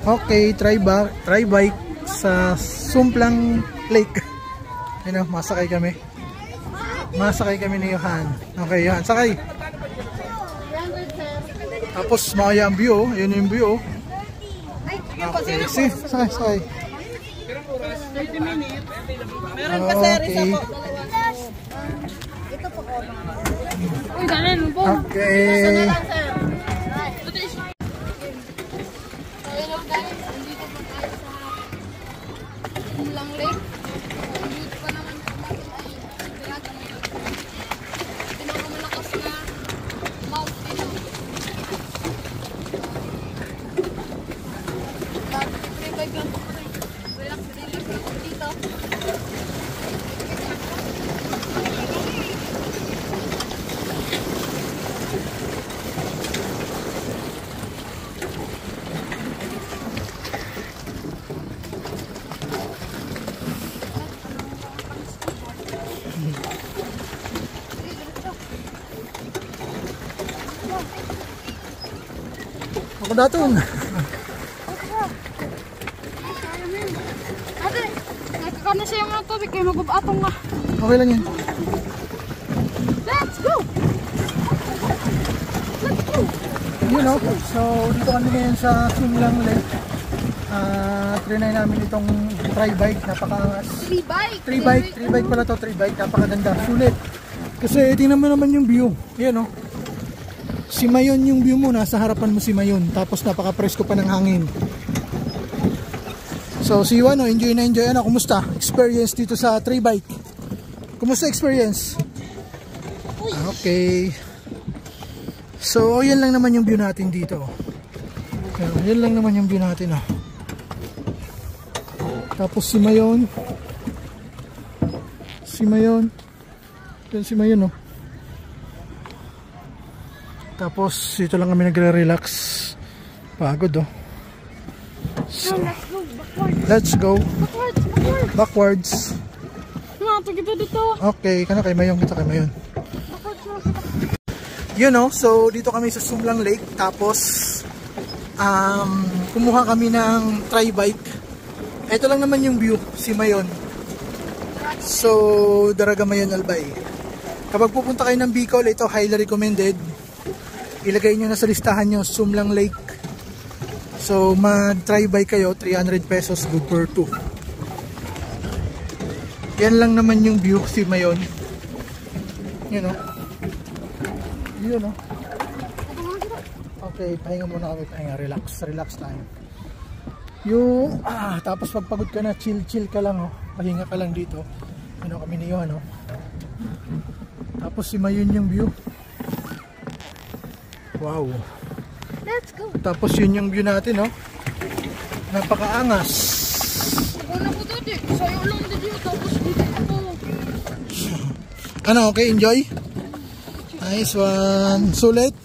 Okay, try bike sa Sumplang Lake. Ayun, masakay kami. Masakay kami ni Johan. Okay, Johan, sakay. Tapos makaya ang view, yun yung view. Okay, see, sakay. 30 minutes. Meron pa sir, isa po. Ito po ko. Uy, ganan po. Okay. Lang lake. Dito pa naman natin ay pirata ngayon. Pinakamalakas na Mount Ino. Lagi tribay lang po rin. Relax lang po dito. Ako datong. Ate, nakakana siya yung mga tubig kayo magubatong nga. Okay lang yan. Let's go! Let's go! You know, so dito kami ngayon sa Sumplang Lake. Trinay namin itong tri-bike, napakaangas. Tri-bike pala to, tri-bike, napakaganda, sulit. Kasi tingnan mo naman yung view, yan o. Si Mayon yung view mo, nasa harapan mo si Mayon, tapos napaka-presko pa ng hangin. So si Juan, enjoy na enjoy. Ano, kumusta? Experience dito sa tri-bike. Kumusta experience? Okay. So yan lang naman yung view natin dito. Yan lang naman yung view natin. Tapos si Mayon. Yan si Mayon. Tapos dito lang kami nagre-relax. Pagod. So, let's go. Backwards. Okay, kana kay Mayon, kita kay Mayon. You know, so dito kami sa Sumplang Lake. Tapos kumuha kami ng tri-bike. Ito lang naman yung view, si Mayon. So, Daraga Mayon Albay. Kapag pupunta kayo ng Bicol, ito highly recommended. Ilagay nyo na sa listahan nyo, Sumplang Lake. So, mag-tri-bike kayo, 300 pesos, good for 2. Yan lang naman yung view, si Mayon. Yun o. Yun o. Okay, pahinga muna kami, pahinga, relax time. Yung, tapos pagpagod ka na, chill ka lang pahinga ka lang dito. Ano kami niyo, tapos si Mayon yung view. Wow. Let's go. Tapos yun yung view natin, napakaangas. Una po dati, sayo lang dito, tapos dito ako. Ano, okay, enjoy? Nice one. Sulit?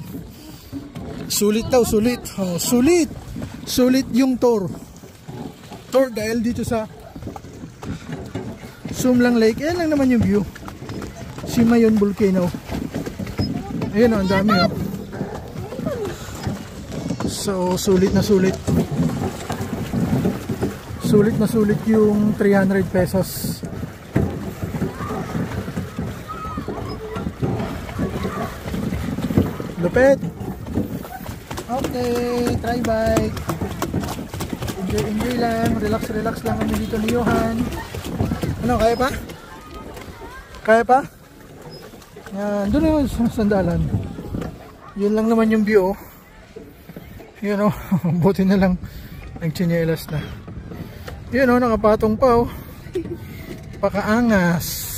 Sulit daw, sulit. Oh, sulit. Sulit yung tour dahil dito sa Sumplang Lake. Yan lang naman yung view, si Mayon Volcano. Ayun ang dami so sulit na sulit yung 300 pesos. Lupit. Okay, try bike. Enjoy lang, relax lang kami dito ni Johan. Ano, kaya pa? Yan, doon naman sa sandalan. Yun lang naman yung view. Yun buti na lang nagtsinelas na. Yun nakapatong pa pakaangas.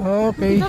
Okay.